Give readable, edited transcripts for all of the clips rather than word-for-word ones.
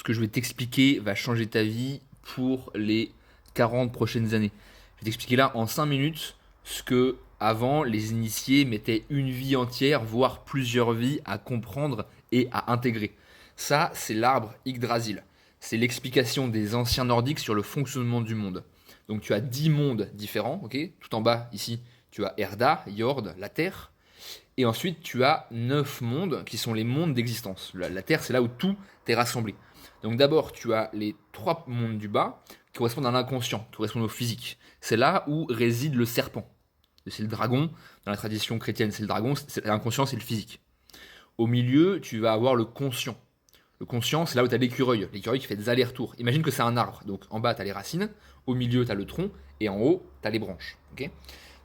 ce que je vais t'expliquer va changer ta vie pour les 40 prochaines années. Je vais t'expliquer là en 5 minutes ce que avant les initiés mettaient une vie entière, voire plusieurs vies à comprendre et à intégrer. Ça, c'est l'arbre Yggdrasil. C'est l'explication des anciens nordiques sur le fonctionnement du monde. Donc tu as 10 mondes différents, ok. Tout en bas, ici, tu as Erda, Jord, la Terre. Et ensuite, tu as 9 mondes qui sont les mondes d'existence. La Terre, c'est là où tout est rassemblé. Donc d'abord, tu as les 3 mondes du bas qui correspondent à l'inconscient, qui correspondent au physique. C'est là où réside le serpent. C'est le dragon. Dans la tradition chrétienne, c'est le dragon. L'inconscient, c'est le physique. Au milieu, tu vas avoir le conscient. Le conscient, c'est là où tu as l'écureuil. L'écureuil qui fait des allers-retours. Imagine que c'est un arbre. Donc en bas, tu as les racines. Au milieu, tu as le tronc. Et en haut, tu as les branches. Okay,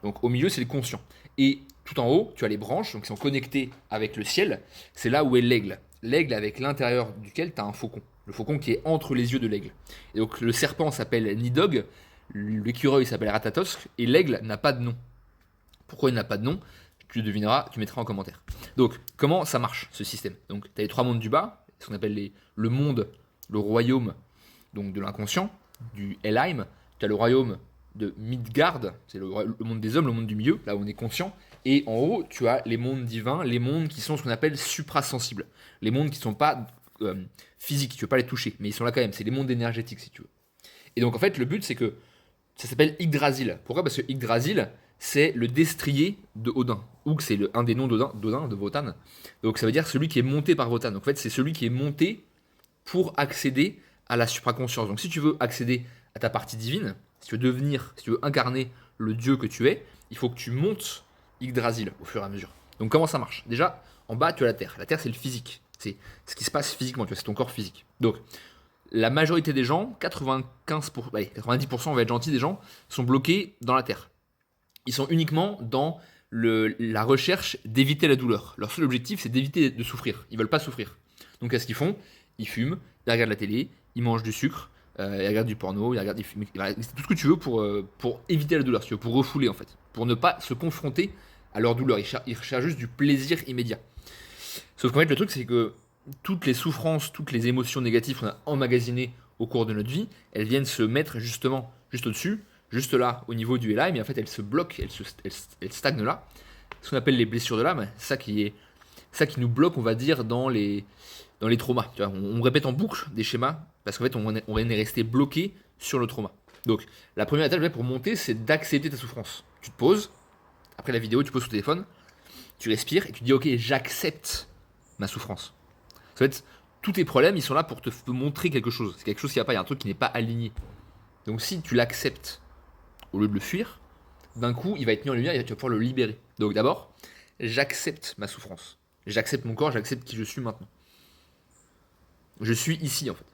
donc au milieu, c'est le conscient. Et tout en haut, tu as les branches, donc qui sont connectées avec le ciel. C'est là où est l'aigle. L'aigle avec l'intérieur duquel tu as un faucon. Le faucon qui est entre les yeux de l'aigle. Et donc le serpent s'appelle Nidog, l'écureuil s'appelle Ratatosk, et l'aigle n'a pas de nom. Pourquoi il n'a pas de nom? Tu devineras, tu mettras en commentaire. Donc comment ça marche ce système? Donc tu as les 3 mondes du bas, ce qu'on appelle le monde, le royaume donc de l'inconscient, du Helheim. Tu as le royaume de Midgard, c'est le monde des hommes, le monde du milieu, là où on est conscient. Et en haut, tu as les mondes divins, les mondes qui sont ce qu'on appelle suprasensibles. Les mondes qui ne sont pas physiques, tu ne peux pas les toucher, mais ils sont là quand même. C'est les mondes énergétiques, si tu veux. Et donc, en fait, le but, c'est que ça s'appelle Yggdrasil. Pourquoi? Parce que Yggdrasil, c'est le destrier de Odin. Ou que c'est un des noms d'Odin, de Wotan. Donc, ça veut dire celui qui est monté par Wotan. Donc, en fait, c'est celui qui est monté pour accéder à la supraconscience. Donc, si tu veux accéder à ta partie divine, si tu veux devenir, si tu veux incarner le dieu que tu es, il faut que tu montes Yggdrasil au fur et à mesure. Donc comment ça marche? Déjà, en bas, tu as la Terre. La Terre, c'est le physique. C'est ce qui se passe physiquement, tu vois, c'est ton corps physique. Donc, la majorité des gens, 90%, on va être gentil, des gens, sont bloqués dans la Terre. Ils sont uniquement dans la recherche d'éviter la douleur. Leur seul objectif, c'est d'éviter de souffrir. Ils veulent pas souffrir. Donc, qu'est-ce qu'ils font? Ils fument, ils regardent la télé, ils mangent du sucre, ils regardent du porno, ils regardent c'est tout ce que tu veux pour éviter la douleur, si tu veux, pour refouler en fait, pour ne pas se confronter à leur douleur. Ils recherchent juste du plaisir immédiat. Sauf qu'en fait, le truc, c'est que toutes les souffrances, toutes les émotions négatives qu'on a emmagasinées au cours de notre vie, elles viennent se mettre justement juste au-dessus, juste là, au niveau du Helheim, et en fait, elles se bloquent, elles stagnent là. Ce qu'on appelle les blessures de l'âme, ça qui nous bloque, on va dire, dans les traumas. Tu vois, on répète en boucle des schémas parce qu'en fait, on est resté bloqué sur le trauma. Donc, la première étape pour monter, c'est d'accepter ta souffrance. Tu te poses, après la vidéo, tu poses ton téléphone, tu respires et tu dis ok, j'accepte ma souffrance. En fait, tous tes problèmes, ils sont là pour te montrer quelque chose. C'est quelque chose qui va pas, il y a un truc qui n'est pas aligné. Donc, si tu l'acceptes au lieu de le fuir, d'un coup, il va être mis en lumière et tu vas pouvoir le libérer. Donc, d'abord, j'accepte ma souffrance. J'accepte mon corps, j'accepte qui je suis maintenant. Je suis ici en fait.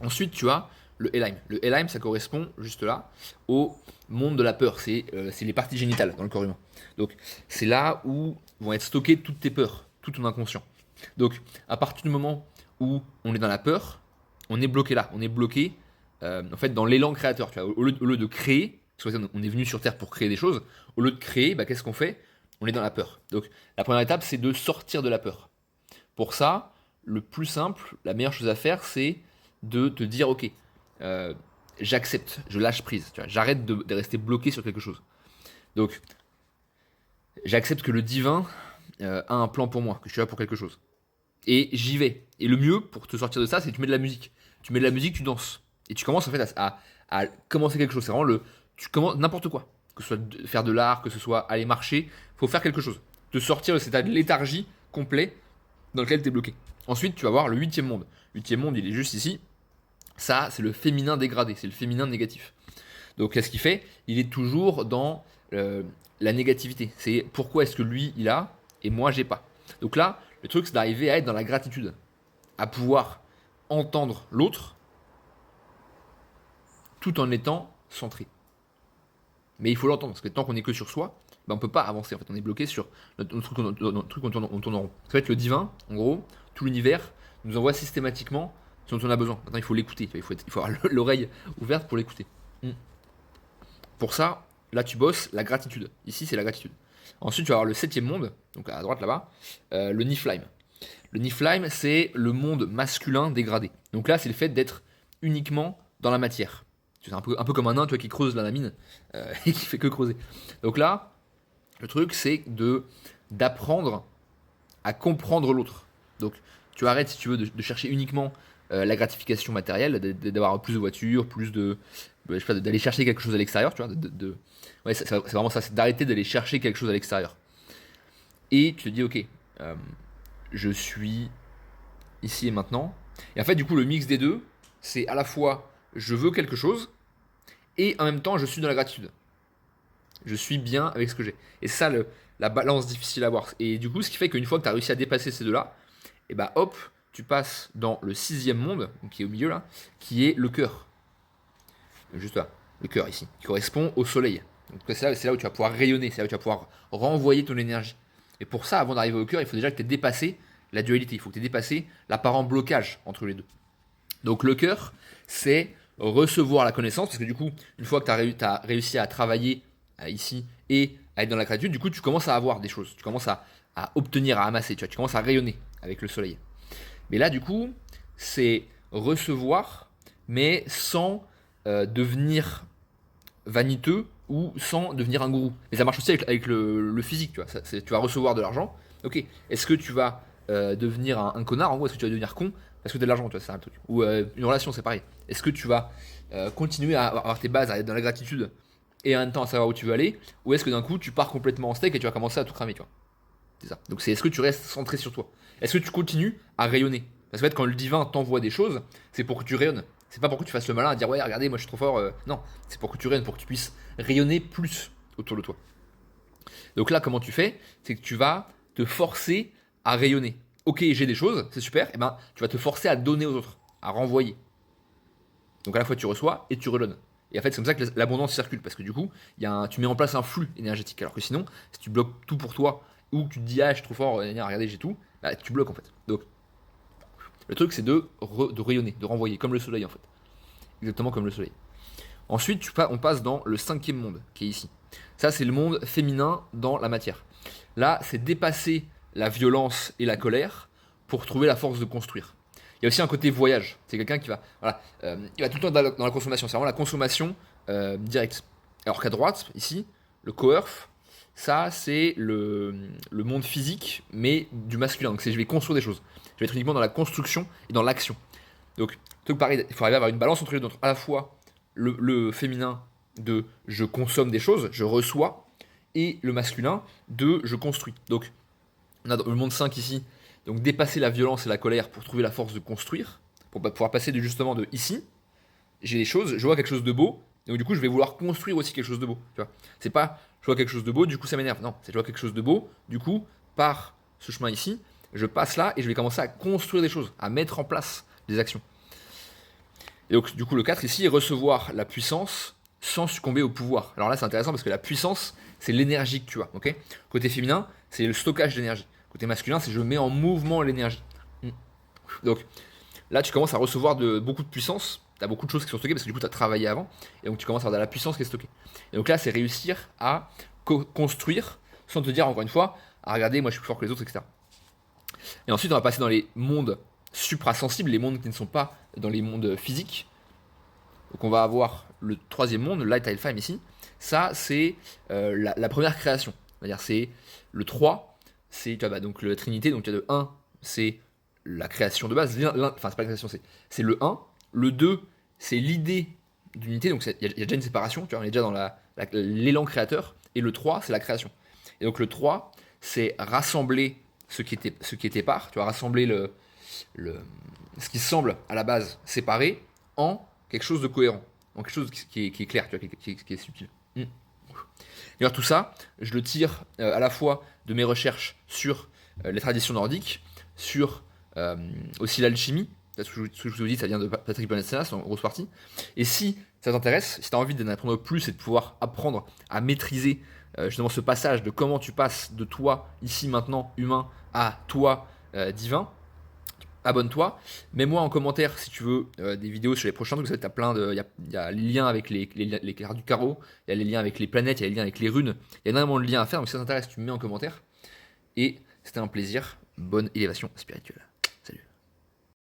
Ensuite, tu as le Helheim. Le Helheim, ça correspond juste là au monde de la peur. C'est les parties génitales dans le corps humain. Donc, c'est là où vont être stockées toutes tes peurs, tout ton inconscient. Donc, à partir du moment où on est dans la peur, on est bloqué là. On est bloqué en fait dans l'élan créateur. Tu vois, au lieu de créer, parce qu'on est venu sur Terre pour créer des choses, au lieu de créer, qu'est-ce qu'on fait? On est dans la peur. Donc, la première étape, c'est de sortir de la peur. Pour ça, le plus simple, la meilleure chose à faire, c'est de te dire ok, j'accepte, je lâche prise, tu vois, j'arrête de rester bloqué sur quelque chose. Donc, j'accepte que le divin a un plan pour moi, que je suis là pour quelque chose. Et j'y vais. Et le mieux pour te sortir de ça, c'est que tu mets de la musique. Tu mets de la musique, tu danses. Et tu commences en fait à commencer quelque chose. C'est vraiment tu commences n'importe quoi. Que ce soit faire de l'art, que ce soit aller marcher, faut faire quelque chose. Te sortir de cet état de léthargie complet dans lequel tu es bloqué. Ensuite, tu vas voir le 8e monde. Le 8e monde, il est juste ici. Ça, c'est le féminin dégradé, c'est le féminin négatif. Donc, qu'est-ce qu'il fait? Il est toujours dans la négativité. C'est pourquoi est-ce que lui, il a et moi, j'ai pas. Donc là, le truc, c'est d'arriver à être dans la gratitude. À pouvoir entendre l'autre tout en étant centré. Mais il faut l'entendre, parce que tant qu'on est que sur soi, on peut pas avancer. En fait, on est bloqué sur notre truc, on tourne en rond. En fait, le divin, en gros, tout l'univers, nous envoie systématiquement ce dont on a besoin. Maintenant, il faut l'écouter. Il faut avoir l'oreille ouverte pour l'écouter. Pour ça, là, tu bosses la gratitude. Ici, c'est la gratitude. Ensuite, tu vas avoir le 7e monde, donc à droite là-bas, le Niflheim. Le Niflheim, c'est le monde masculin dégradé. Donc là, c'est le fait d'être uniquement dans la matière. C'est un peu comme un nain, tu vois, qui creuse la mine et qui fait que creuser. Donc là, le truc, c'est d'apprendre à comprendre l'autre. Donc tu arrêtes, si tu veux, de chercher uniquement la gratification matérielle, d'avoir plus de voitures, plus de, je sais pas, d'aller chercher quelque chose à l'extérieur, tu vois. Ouais, c'est vraiment ça, c'est d'arrêter d'aller chercher quelque chose à l'extérieur. Et tu te dis, ok, euh, je suis ici et maintenant. Et en fait, du coup, le mix des deux, c'est à la fois je veux quelque chose et en même temps je suis dans la gratitude. Je suis bien avec ce que j'ai. Et c'est ça la balance difficile à voir. Et du coup, ce qui fait qu'une fois que tu as réussi à dépasser ces deux-là, et bah hop, tu passes dans le sixième monde, qui est au milieu là, qui est le cœur. Juste là, le cœur ici, qui correspond au soleil. Donc c'est là où tu vas pouvoir rayonner, c'est là où tu vas pouvoir renvoyer ton énergie. Et pour ça, avant d'arriver au cœur, il faut déjà que tu aies dépassé la dualité, il faut que tu aies dépassé l'apparent blocage entre les deux. Donc le cœur, c'est recevoir la connaissance, parce que du coup, une fois que tu as réussi à travailler ici et à être dans la gratitude, du coup, tu commences à avoir des choses, tu commences à obtenir, à amasser, tu commences à rayonner avec le soleil. Mais là, du coup, c'est recevoir, mais sans devenir vaniteux ou sans devenir un gourou. Et ça marche aussi avec le physique, tu vois. Tu vas recevoir de l'argent. Ok, est-ce que tu vas devenir un connard en gros, est-ce que tu vas devenir con parce que tu as de l'argent, tu vois, c'est un truc. Ou une relation, c'est pareil. Est-ce que tu vas continuer à avoir tes bases, à être dans la gratitude et en même temps à savoir où tu veux aller, ou est-ce que d'un coup tu pars complètement en steak et tu vas commencer à tout cramer, tu vois. C'est ça. Donc c'est est-ce que tu restes centré sur toi. Est-ce que tu continues à rayonner. Parce qu'en fait, quand le divin t'envoie des choses, c'est pour que tu rayonnes. C'est pas pour que tu fasses le malin à dire ouais, regardez, moi je suis trop fort. Non, c'est pour que tu rayonnes, pour que tu puisses rayonner plus autour de toi. Donc là, comment tu fais? C'est que tu vas te forcer à rayonner. Ok, j'ai des choses, c'est super, et ben tu vas te forcer à donner aux autres, à renvoyer. Donc à la fois tu reçois et tu redonnes. Et en fait, c'est comme ça que l'abondance circule, parce que du coup, tu mets en place un flux énergétique. Alors que sinon, si tu bloques tout pour toi, ou que tu te dis ah je suis trop fort, regardez j'ai tout, bah, tu bloques en fait. Donc le truc c'est de rayonner, de renvoyer, comme le soleil en fait. Exactement comme le soleil. Ensuite, on passe dans le cinquième monde, qui est ici. Ça, c'est le monde féminin dans la matière. Là, c'est dépasser la violence et la colère pour trouver la force de construire. Il y a aussi un côté voyage. C'est quelqu'un qui va, voilà, il va tout le temps dans la consommation. C'est vraiment la consommation directe. Alors qu'à droite, ici, le coeurf, ça, c'est le monde physique, mais du masculin. Donc, je vais construire des choses. Je vais être uniquement dans la construction et dans l'action. Donc, truc pareil, il faut arriver à avoir une balance entre les deux. À la fois le féminin de je consomme des choses, je reçois, et le masculin de je construis. Donc, on a dans le monde 5 ici, donc dépasser la violence et la colère pour trouver la force de construire, pour pouvoir passer justement de ici, j'ai des choses, je vois quelque chose de beau, donc du coup je vais vouloir construire aussi quelque chose de beau. Tu vois, c'est pas je vois quelque chose de beau, du coup ça m'énerve. Non, c'est je vois quelque chose de beau, du coup par ce chemin ici, je passe là et je vais commencer à construire des choses, à mettre en place des actions. Et donc, du coup, le 4 ici, recevoir la puissance sans succomber au pouvoir. Alors là, c'est intéressant parce que la puissance, c'est l'énergie que tu as. Ok. Côté féminin, c'est le stockage d'énergie. Côté masculin, c'est je mets en mouvement l'énergie. Donc là, tu commences à recevoir beaucoup de puissance. Tu as beaucoup de choses qui sont stockées parce que du coup, tu as travaillé avant. Et donc, tu commences à avoir de la puissance qui est stockée. Et donc là, c'est réussir à construire sans te dire, encore une fois, à regarder, moi je suis plus fort que les autres, etc. Et ensuite, on va passer dans les mondes suprasensibles, les mondes qui ne sont pas dans les mondes physiques. Donc on va avoir le troisième monde, le Light Time ici. Ça, c'est la première création. C'est-à-dire, c'est le 3, c'est donc la Trinité, donc il y a le 1, c'est la création de base. Enfin, c'est pas la création, c'est le 1. Le 2, c'est l'idée d'unité, donc il y a déjà une séparation, tu vois, on est déjà dans l'élan créateur. Et le 3, c'est la création. Et donc le 3, c'est rassembler ce qui était part, tu vois, rassembler ce qui semble à la base séparé en quelque chose de cohérent, en quelque chose qui est clair, tu vois, qui est subtil. Et alors tout ça, je le tire à la fois de mes recherches sur les traditions nordiques, sur aussi l'alchimie. Ce que je vous dis, ça vient de Patrick Bonetzenas en grosse partie. Et si ça t'intéresse, si tu as envie d'en apprendre plus et de pouvoir apprendre à maîtriser justement ce passage de comment tu passes de toi, ici maintenant, humain, à toi, divin, abonne-toi. Mets-moi en commentaire si tu veux des vidéos sur les prochains trucs. Il y a les liens avec les cartes du carreau, il y a les liens avec les planètes, il y a les liens avec les runes. Il y a énormément de liens à faire. Donc si ça t'intéresse, tu me mets en commentaire. Et c'était un plaisir. bonne élévation spirituelle.